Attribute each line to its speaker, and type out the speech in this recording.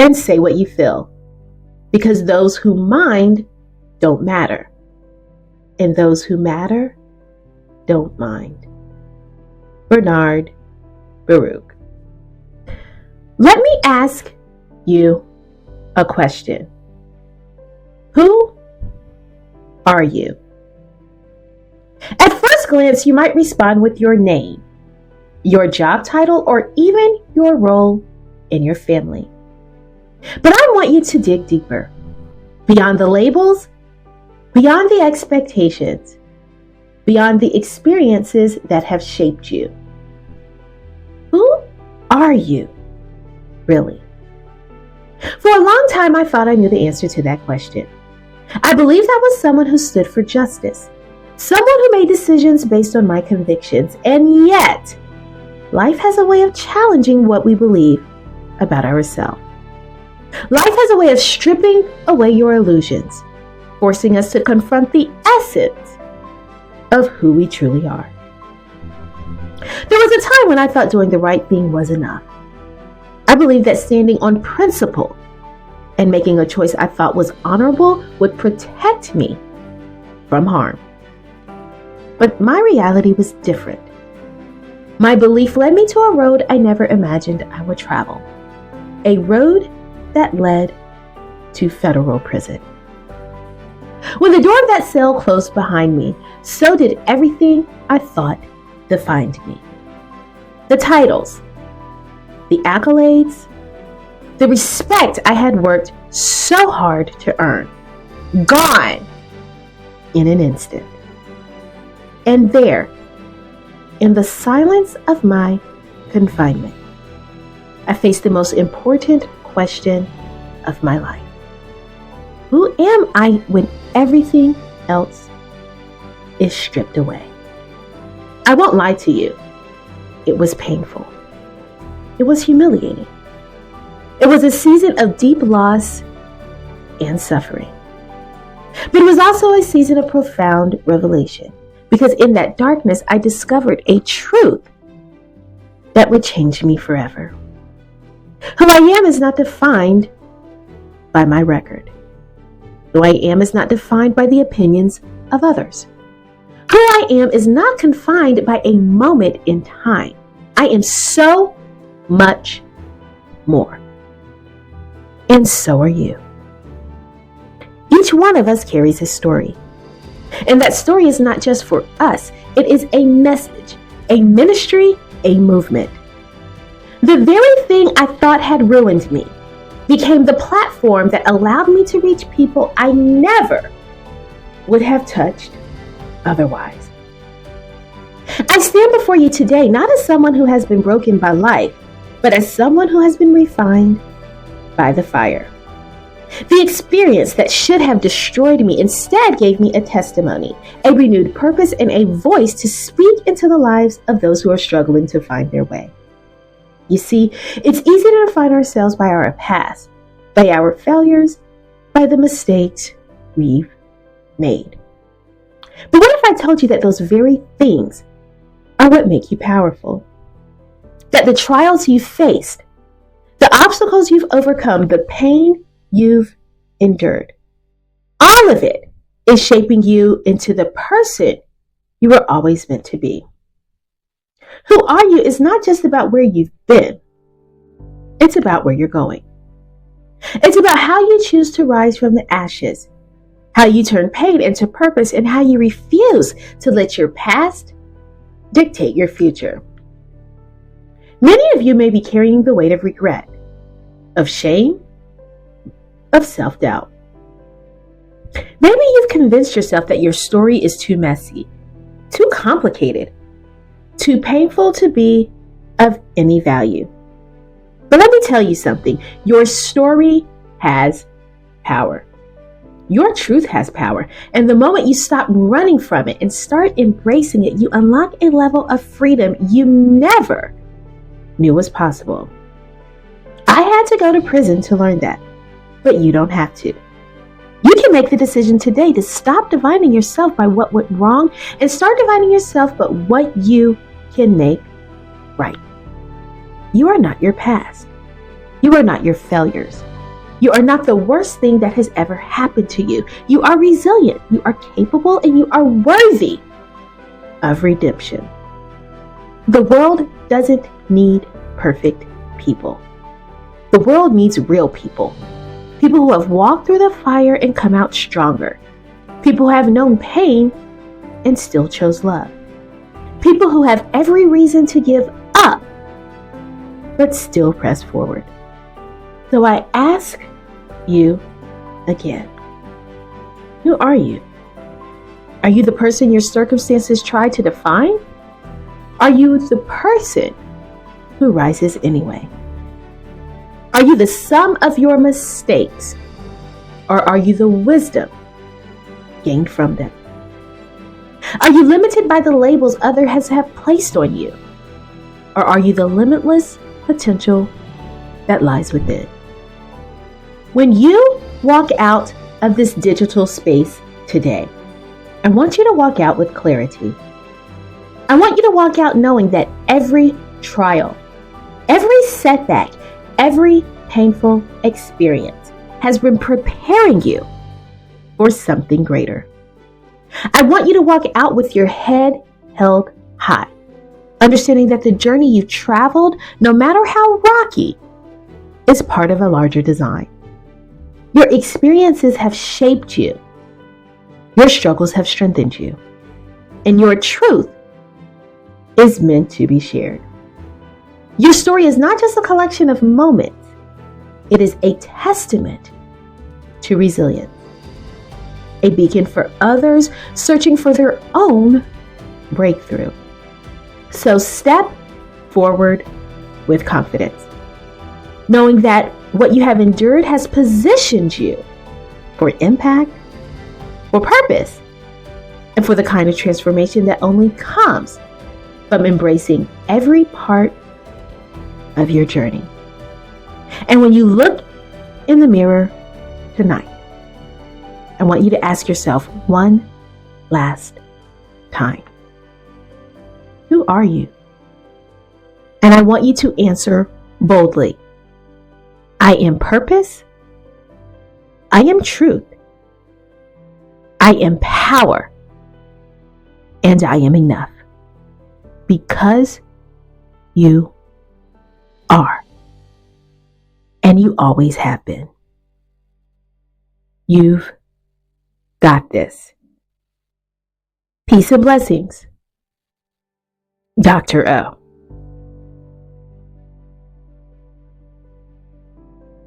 Speaker 1: and say what you feel, because those who mind don't matter, and those who matter don't mind. Bernard Baruch. Let me ask you a question. Who are you? At first glance, you might respond with your name, your job title, or even your role in your family. But I want you to dig deeper, beyond the labels, beyond the expectations, beyond the experiences that have shaped you. Who are you, really? For a long time, I thought I knew the answer to that question. I believed I was someone who stood for justice, someone who made decisions based on my convictions, and yet, life has a way of challenging what we believe about ourselves. Life has a way of stripping away your illusions, forcing us to confront the essence of who we truly are. There was a time when I thought doing the right thing was enough. I believed that standing on principle and making a choice I thought was honorable would protect me from harm. But my reality was different. My belief led me to a road I never imagined I would travel. A road that led to federal prison. When the door of that cell closed behind me, so did everything I thought defined me. The titles, the accolades, the respect I had worked so hard to earn, gone in an instant. And there, in the silence of my confinement, I faced the most important question of my life. Who am I when everything else is stripped away? I won't lie to you. It was painful. It was humiliating. It was a season of deep loss and suffering. But it was also a season of profound revelation, because in that darkness, I discovered a truth that would change me forever. Who I am is not defined by my record. Who I am is not defined by the opinions of others. Who I am is not confined by a moment in time. I am so much more. And so are you. Each one of us carries a story. And that story is not just for us. It is a message, a ministry, a movement. The very thing I thought had ruined me became the platform that allowed me to reach people I never would have touched otherwise. I stand before you today not as someone who has been broken by life, but as someone who has been refined by the fire. The experience that should have destroyed me instead gave me a testimony, a renewed purpose, and a voice to speak into the lives of those who are struggling to find their way. You see, it's easy to define ourselves by our past, by our failures, by the mistakes we've made. But what if I told you that those very things are what make you powerful? That the trials you've faced, the obstacles you've overcome, the pain you've endured, all of it is shaping you into the person you were always meant to be. Who are you is not just about where you've been. It's about where you're going. It's about how you choose to rise from the ashes, how you turn pain into purpose, and how you refuse to let your past dictate your future. Many of you may be carrying the weight of regret, of shame, of self-doubt. Maybe you've convinced yourself that your story is too messy, too complicated, too painful to be of any value. But let me tell you something. Your story has power. Your truth has power. And the moment you stop running from it and start embracing it, you unlock a level of freedom you never knew was possible. I had to go to prison to learn that, but you don't have to. You can make the decision today to stop defining yourself by what went wrong and start defining yourself by what you can make right. You are not your past. You are not your failures. You are not the worst thing that has ever happened to you. You are resilient, you are capable, and you are worthy of redemption. The world doesn't need perfect people. The world needs real people. People who have walked through the fire and come out stronger. People who have known pain and still chose love. People who have every reason to give up, but still press forward. So I ask you again, who are you? Are you the person your circumstances try to define? Are you the person who rises anyway? Are you the sum of your mistakes, or are you the wisdom gained from them? Are you limited by the labels others have placed on you, or are you the limitless potential that lies within? When you walk out of this digital space today, I want you to walk out with clarity. I want you to walk out knowing that every trial, every setback, every painful experience has been preparing you for something greater. I want you to walk out with your head held high, understanding that the journey you traveled, no matter how rocky, is part of a larger design. Your experiences have shaped you. Your struggles have strengthened you. And your truth is meant to be shared. Your story is not just a collection of moments. It is a testament to resilience, a beacon for others searching for their own breakthrough. So step forward with confidence, knowing that what you have endured has positioned you for impact, for purpose, and for the kind of transformation that only comes from embracing every part of your journey. And when you look in the mirror tonight, I want you to ask yourself one last time, who are you? And I want you to answer boldly. I am purpose. I am truth. I am power. And I am enough. Because you are. And you always have been. You've got this. Peace and blessings. Dr. O.